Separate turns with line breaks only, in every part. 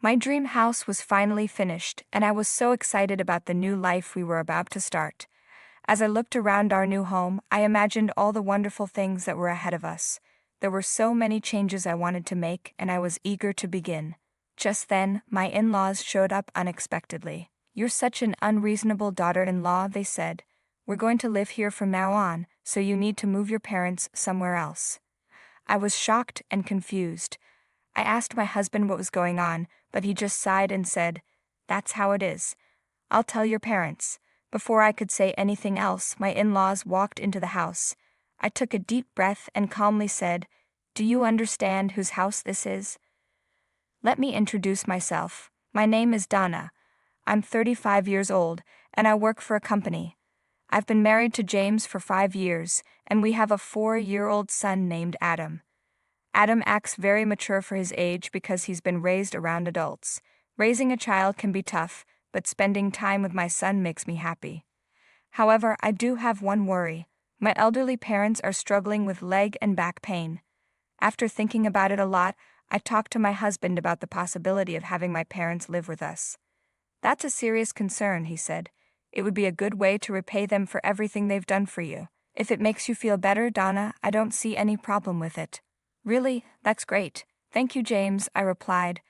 My dream house was finally finished, and I was so excited about the new life we were about to start. As I looked around our new home, I imagined all the wonderful things that were ahead of us. There were so many changes I wanted to make, and I was eager to begin. Just then, my in-laws showed up unexpectedly. "You're such an unreasonable daughter-in-law," they said. "We're going to live here from now on, so you need to move your parents somewhere else." I was shocked and confused. I asked my husband what was going on, but he just sighed and said, "That's how it is. I'll tell your parents." Before I could say anything else, my in-laws walked into the house. I took a deep breath and calmly said, "Do you understand whose house this is?" "Let me introduce myself. My name is Donna. I'm 35 years old, and I work for a company. I've been married to James for 5 years, and we have a 4-year-old son named Adam. Adam acts very mature for his age because he's been raised around adults. Raising a child can be tough, but spending time with my son makes me happy. However, I do have one worry. My elderly parents are struggling with leg and back pain. After thinking about it a lot, I talked to my husband about the possibility of having my parents live with us. "That's a serious concern," he said. "It would be a good way to repay them for everything they've done for you. If it makes you feel better, Donna, I don't see any problem with it." "Really? That's great. Thank you, James," I replied.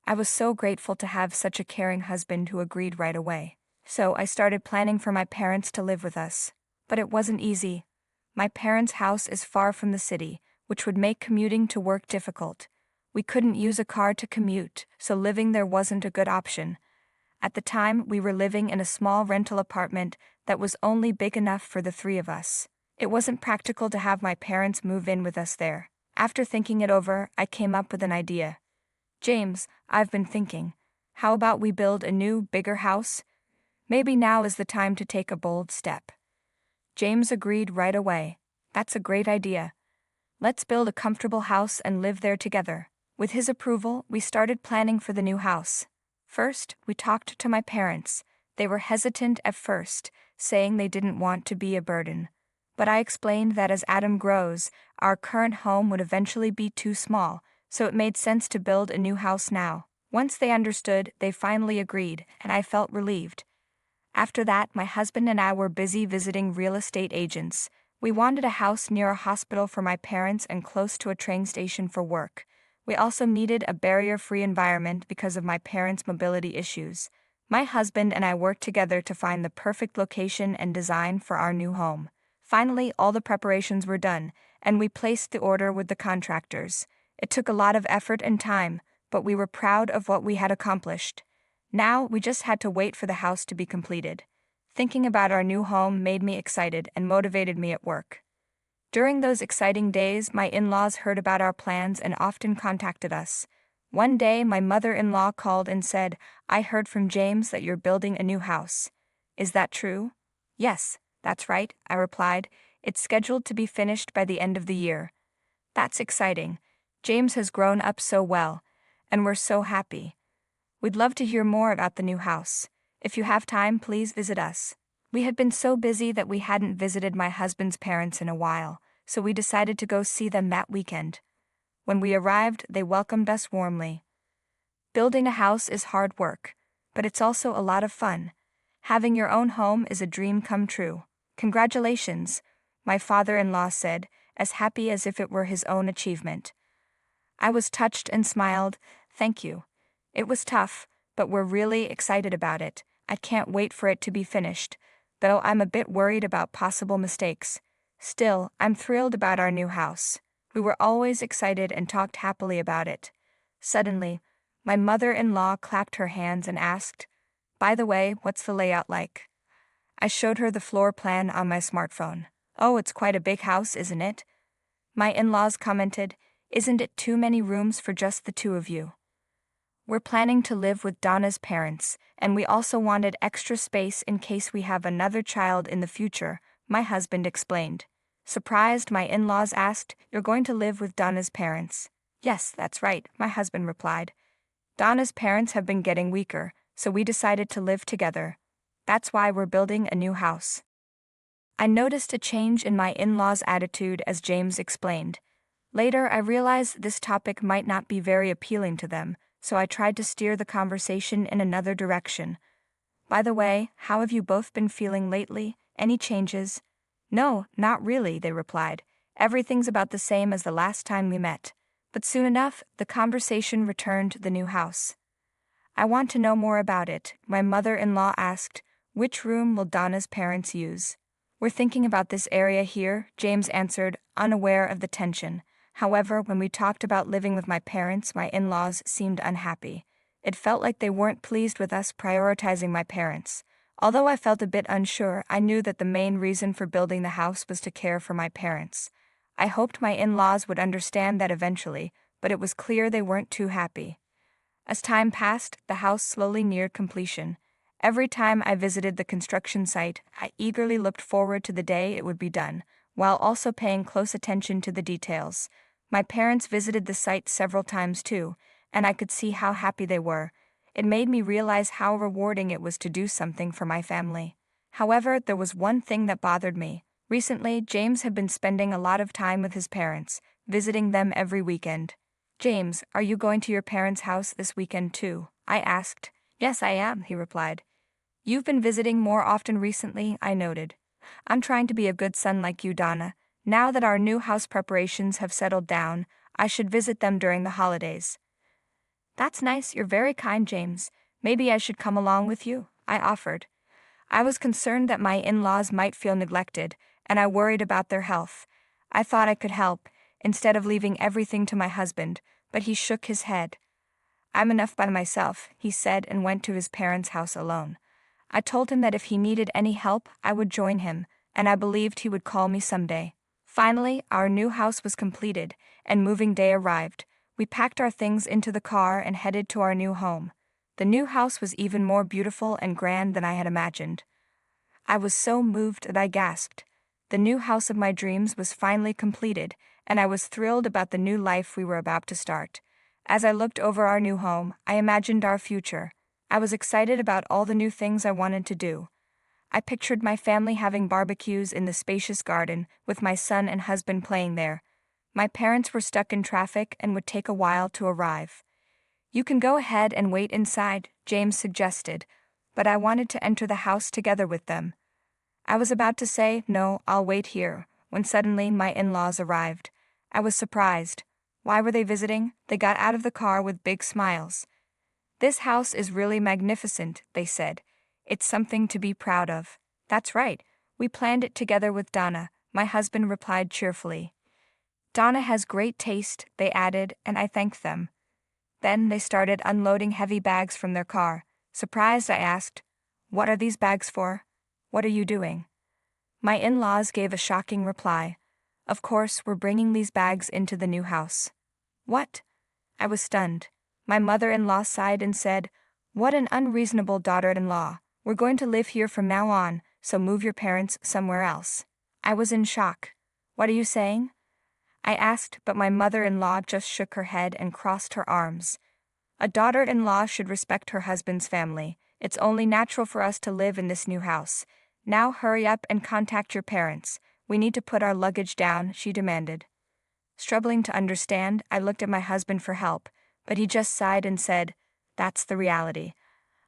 I was so grateful to have such a caring husband who agreed right away. So I started planning for my parents to live with us. But it wasn't easy. My parents' house is far from the city, which would make commuting to work difficult. We couldn't use a car to commute, so living there wasn't a good option. At the time, we were living in a small rental apartment that was only big enough for the 3 of us. It wasn't practical to have my parents move in with us there. After thinking it over, I came up with an idea. "James, I've been thinking. How about we build a new, bigger house? Maybe now is the time to take a bold step." James agreed right away. "That's a great idea. Let's build a comfortable house and live there together." With his approval, we started planning for the new house. First, we talked to my parents. They were hesitant at first, saying they didn't want to be a burden. But I explained that as Adam grows, our current home would eventually be too small, so it made sense to build a new house now. Once they understood, they finally agreed, and I felt relieved. After that, my husband and I were busy visiting real estate agents. We wanted a house near a hospital for my parents and close to a train station for work. We also needed a barrier-free environment because of my parents' mobility issues. My husband and I worked together to find the perfect location and design for our new home. Finally, all the preparations were done, and we placed the order with the contractors. It took a lot of effort and time, but we were proud of what we had accomplished. Now, we just had to wait for the house to be completed. Thinking about our new home made me excited and motivated me at work. During those exciting days, my in-laws heard about our plans and often contacted us. One day, my mother-in-law called and said, "I heard from James that you're building a new house. Is that true?" "Yes, that's right," I replied. "It's scheduled to be finished by the end of the year." "That's exciting. James has grown up so well, and we're so happy. We'd love to hear more about the new house. If you have time, please visit us." We had been so busy that we hadn't visited my husband's parents in a while, so we decided to go see them that weekend. When we arrived, they welcomed us warmly. Building a house is hard work, but it's also a lot of fun. Having your own home is a dream come true. "Congratulations," my father-in-law said, as happy as if it were his own achievement. I was touched and smiled. "Thank you. It was tough, but we're really excited about it. I can't wait for it to be finished, though I'm a bit worried about possible mistakes. Still, I'm thrilled about our new house." We were always excited and talked happily about it. Suddenly, my mother-in-law clapped her hands and asked, "By the way, what's the layout like?" I showed her the floor plan on my smartphone. "Oh, it's quite a big house, isn't it?" My in-laws commented, "Isn't it too many rooms for just the 2 of you?" "We're planning to live with Donna's parents, and we also wanted extra space in case we have another child in the future," my husband explained. Surprised, my in-laws asked, "You're going to live with Donna's parents?" "Yes, that's right," my husband replied. "Donna's parents have been getting weaker, so we decided to live together. That's why we're building a new house." I noticed a change in my in-laws' attitude as James explained. Later, I realized this topic might not be very appealing to them, so I tried to steer the conversation in another direction. By the way, how have you both been feeling lately? Any changes? No, not really, they replied. Everything's about the same as the last time we met. But soon enough, the conversation returned to the new house. I want to know more about it, my mother-in-law asked. Which room will Donna's parents use? We're thinking about this area here, James answered, unaware of the tension. However, when we talked about living with my parents, my in-laws seemed unhappy. It felt like they weren't pleased with us prioritizing my parents. Although I felt a bit unsure, I knew that the main reason for building the house was to care for my parents. I hoped my in-laws would understand that eventually, but it was clear they weren't too happy. As time passed, the house slowly neared completion. Every time I visited the construction site, I eagerly looked forward to the day it would be done, while also paying close attention to the details. My parents visited the site several times too, and I could see how happy they were. It made me realize how rewarding it was to do something for my family. However, there was one thing that bothered me. Recently, James had been spending a lot of time with his parents, visiting them every weekend. James, are you going to your parents' house this weekend too? I asked. Yes, I am, he replied. You've been visiting more often recently, I noted. I'm trying to be a good son like you, Donna. Now that our new house preparations have settled down, I should visit them during the holidays. That's nice, you're very kind, James. Maybe I should come along with you, I offered. I was concerned that my in-laws might feel neglected, and I worried about their health. I thought I could help, instead of leaving everything to my husband, but he shook his head. I'm enough by myself, he said, and went to his parents' house alone. I told him that if he needed any help, I would join him, and I believed he would call me someday. Finally, our new house was completed, and moving day arrived. We packed our things into the car and headed to our new home. The new house was even more beautiful and grand than I had imagined. I was so moved that I gasped. The new house of my dreams was finally completed, and I was thrilled about the new life we were about to start. As I looked over our new home, I imagined our future. I was excited about all the new things I wanted to do. I pictured my family having barbecues in the spacious garden, with my son and husband playing there. My parents were stuck in traffic and would take a while to arrive. You can go ahead and wait inside, James suggested, but I wanted to enter the house together with them. I was about to say, no, I'll wait here, when suddenly my in-laws arrived. I was surprised. Why were they visiting? They got out of the car with big smiles. This house is really magnificent, they said. It's something to be proud of. That's right. We planned it together with Donna, my husband replied cheerfully. Donna has great taste, they added, and I thanked them. Then they started unloading heavy bags from their car. Surprised, I asked, "What are these bags for? What are you doing?" My in-laws gave a shocking reply. "Of course, we're bringing these bags into the new house." What? I was stunned. My mother-in-law sighed and said, "What an unreasonable daughter-in-law. We're going to live here from now on, so move your parents somewhere else." I was in shock. "What are you saying?" I asked, but my mother-in-law just shook her head and crossed her arms. "A daughter-in-law should respect her husband's family. It's only natural for us to live in this new house. Now hurry up and contact your parents. We need to put our luggage down," she demanded. Struggling to understand, I looked at my husband for help, but he just sighed and said, "That's the reality.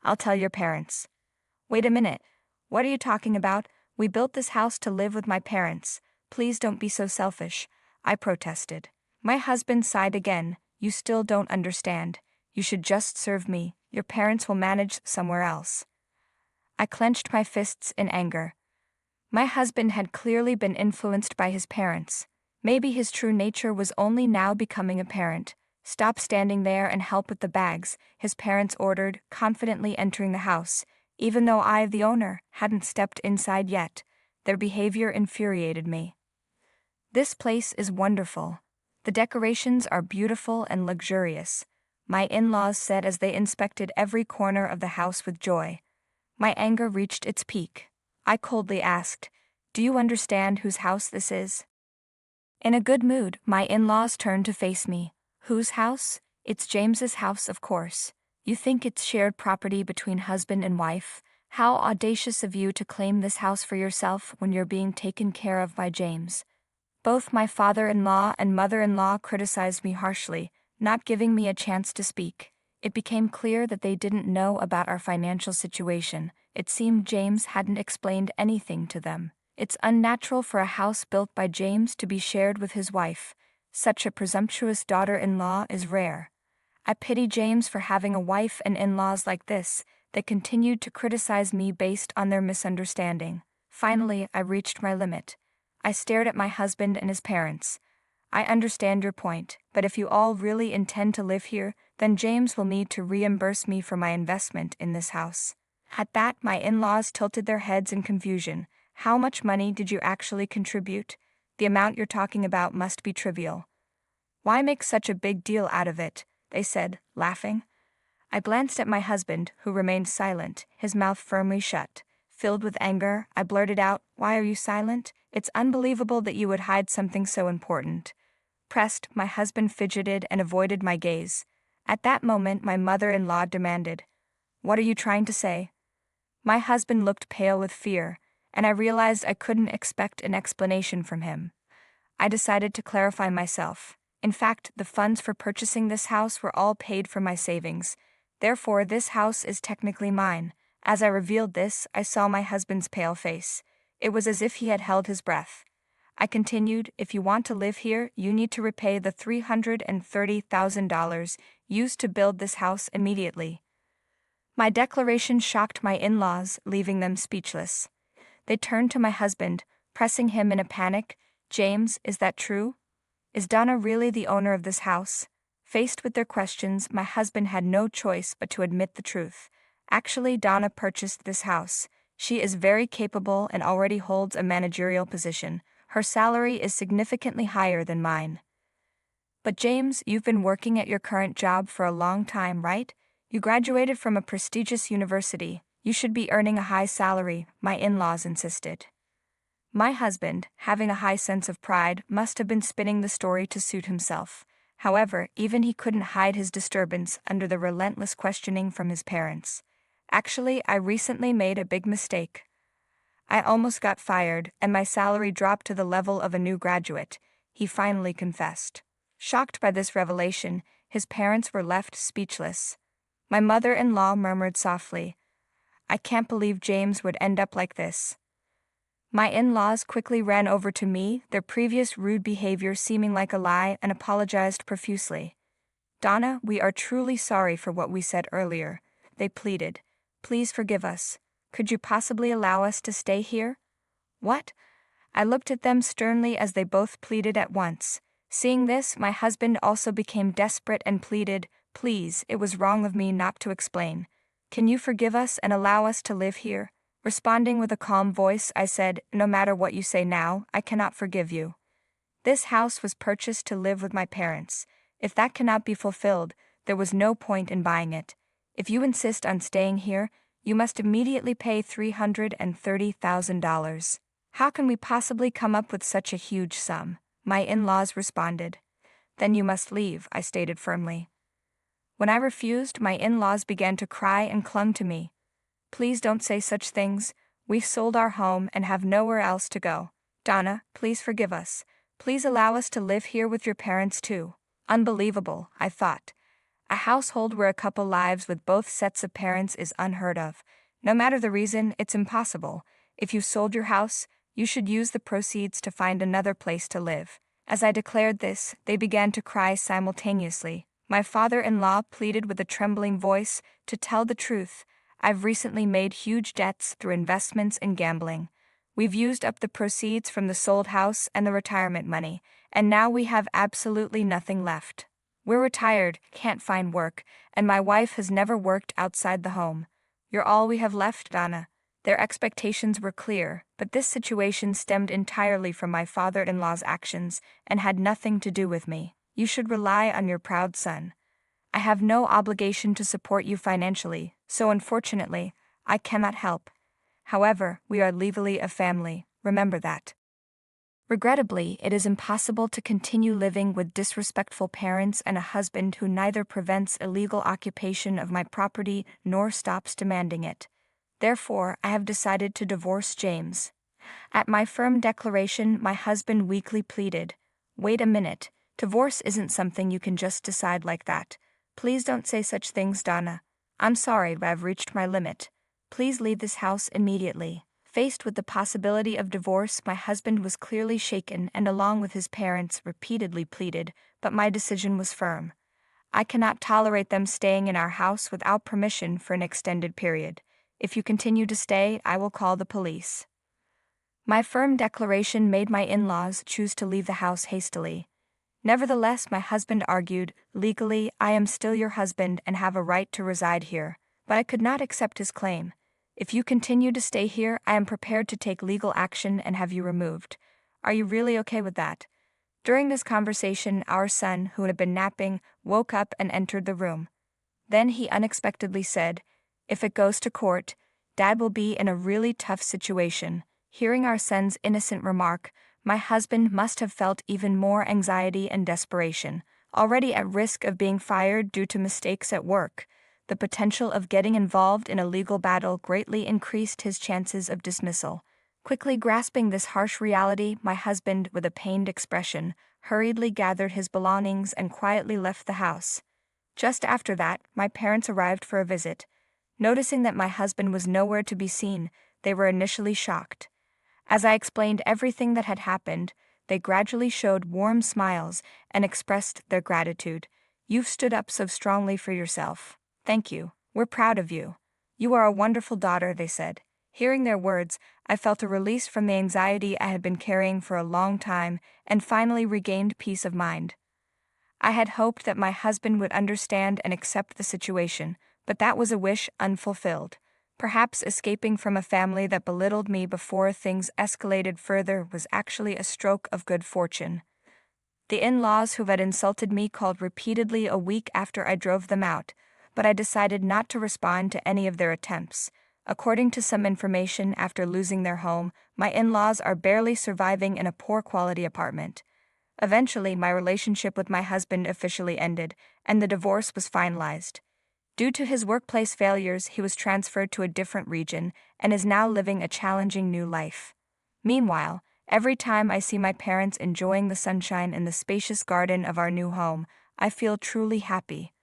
I'll tell your parents." "Wait a minute. What are you talking about? We built this house to live with my parents. Please don't be so selfish," I protested. My husband sighed again. "You still don't understand. You should just serve me. Your parents will manage somewhere else." I clenched my fists in anger. My husband had clearly been influenced by his parents. Maybe his true nature was only now becoming apparent. "Stop standing there and help with the bags," his parents ordered, confidently entering the house, even though I, the owner, hadn't stepped inside yet. Their behavior infuriated me. "This place is wonderful. The decorations are beautiful and luxurious," my in-laws said as they inspected every corner of the house with joy. My anger reached its peak. I coldly asked, "Do you understand whose house this is?" In a good mood, my in-laws turned to face me. "Whose house? It's James's house, of course. You think it's shared property between husband and wife? How audacious of you to claim this house for yourself when you're being taken care of by James." Both my father-in-law and mother-in-law criticized me harshly, not giving me a chance to speak. It became clear that they didn't know about our financial situation. It seemed James hadn't explained anything to them. It's unnatural for a house built by James to be shared with his wife. Such a presumptuous daughter-in-law is rare. I pity James for having a wife and in-laws like this. They continued to criticize me based on their misunderstanding. Finally, I reached my limit. I stared at my husband and his parents. I understand your point, but if you all really intend to live here, then James will need to reimburse me for my investment in this house. At that, my in-laws tilted their heads in confusion. How much money did you actually contribute? The amount you're talking about must be trivial. Why make such a big deal out of it? They said, laughing. I glanced at my husband, who remained silent, his mouth firmly shut. Filled with anger, I blurted out, "Why are you silent? It's unbelievable that you would hide something so important." Pressed, my husband fidgeted and avoided my gaze. At that moment, my mother-in-law demanded, "What are you trying to say?" My husband looked pale with fear, and I realized I couldn't expect an explanation from him. I decided to clarify myself. In fact, the funds for purchasing this house were all paid from my savings. Therefore, this house is technically mine. As I revealed this, I saw my husband's pale face. It was as if he had held his breath. I continued, "If you want to live here, you need to repay the $330,000 used to build this house immediately." My declaration shocked my in-laws, leaving them speechless. They turned to my husband, pressing him in a panic. "James, is that true? Is Donna really the owner of this house?" Faced with their questions, my husband had no choice but to admit the truth. Actually, Donna purchased this house. She is very capable and already holds a managerial position. Her salary is significantly higher than mine. "But James, you've been working at your current job for a long time, right? You graduated from a prestigious university. You should be earning a high salary," my in-laws insisted. My husband, having a high sense of pride, must have been spinning the story to suit himself. However, even he couldn't hide his disturbance under the relentless questioning from his parents. "Actually, I recently made a big mistake. I almost got fired, and my salary dropped to the level of a new graduate," he finally confessed. Shocked by this revelation, his parents were left speechless. My mother-in-law murmured softly, "I can't believe James would end up like this." My in-laws quickly ran over to me, their previous rude behavior seeming like a lie, and apologized profusely. "Donna, we are truly sorry for what we said earlier," they pleaded. "Please forgive us. Could you possibly allow us to stay here?" "What?" I looked at them sternly as they both pleaded at once. Seeing this, my husband also became desperate and pleaded, "Please, it was wrong of me not to explain. Can you forgive us and allow us to live here?" Responding with a calm voice, I said, "No matter what you say now, I cannot forgive you. This house was purchased to live with my parents. If that cannot be fulfilled, there was no point in buying it. If you insist on staying here, you must immediately pay $330,000. "How can we possibly come up with such a huge sum?" my in-laws responded. "Then you must leave," I stated firmly. When I refused, my in-laws began to cry and clung to me. "Please don't say such things. We've sold our home and have nowhere else to go. Donna, please forgive us. Please allow us to live here with your parents too." Unbelievable, I thought. A household where a couple lives with both sets of parents is unheard of. No matter the reason, it's impossible. If you sold your house, you should use the proceeds to find another place to live. As I declared this, they began to cry simultaneously. My father-in-law pleaded with a trembling voice, "To tell the truth, I've recently made huge debts through investments and gambling. We've used up the proceeds from the sold house and the retirement money, and now we have absolutely nothing left. We're retired, can't find work, and my wife has never worked outside the home. You're all we have left, Donna." Their expectations were clear, but this situation stemmed entirely from my father-in-law's actions and had nothing to do with me. "You should rely on your proud son. I have no obligation to support you financially, so unfortunately, I cannot help. However, we are legally a family, remember that. Regrettably, it is impossible to continue living with disrespectful parents and a husband who neither prevents illegal occupation of my property nor stops demanding it. Therefore, I have decided to divorce James." At my firm declaration, my husband weakly pleaded, "Wait a minute. Divorce isn't something you can just decide like that. Please don't say such things, Donna. I'm sorry, but I've reached my limit. Please leave this house immediately. Faced with the possibility of divorce, my husband was clearly shaken and, along with his parents, repeatedly pleaded, but my decision was firm. I cannot tolerate them staying in our house without permission for an extended period. If you continue to stay, I will call the police. My firm declaration made my in-laws choose to leave the house hastily. Nevertheless, my husband argued, legally, I am still your husband and have a right to reside here, but I could not accept his claim. If you continue to stay here, I am prepared to take legal action and have you removed. Are you really okay with that? During this conversation, our son, who had been napping, woke up and entered the room. Then he unexpectedly said, "If it goes to court, Dad will be in a really tough situation." Hearing our son's innocent remark, my husband must have felt even more anxiety and desperation. Already at risk of being fired due to mistakes at work, the potential of getting involved in a legal battle greatly increased his chances of dismissal. Quickly grasping this harsh reality, my husband, with a pained expression, hurriedly gathered his belongings and quietly left the house. Just after that, my parents arrived for a visit. Noticing that my husband was nowhere to be seen, they were initially shocked. As I explained everything that had happened, they gradually showed warm smiles and expressed their gratitude. "You've stood up so strongly for yourself. Thank you. We're proud of you. You are a wonderful daughter," they said. Hearing their words, I felt a release from the anxiety I had been carrying for a long time and finally regained peace of mind. I had hoped that my husband would understand and accept the situation, but that was a wish unfulfilled. Perhaps escaping from a family that belittled me before things escalated further was actually a stroke of good fortune. The in-laws who had insulted me called repeatedly a week after I drove them out, but I decided not to respond to any of their attempts. According to some information, after losing their home, my in-laws are barely surviving in a poor-quality apartment. Eventually, my relationship with my husband officially ended, and the divorce was finalized. Due to his workplace failures, he was transferred to a different region and is now living a challenging new life. Meanwhile, every time I see my parents enjoying the sunshine in the spacious garden of our new home, I feel truly happy.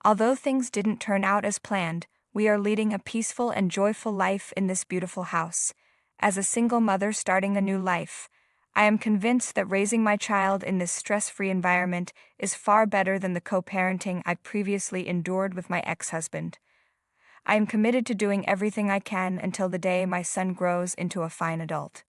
Although things didn't turn out as planned, we are leading a peaceful and joyful life in this beautiful house. As a single mother starting a new life, I am convinced that raising my child in this stress-free environment is far better than the co-parenting I previously endured with my ex-husband. I am committed to doing everything I can until the day my son grows into a fine adult.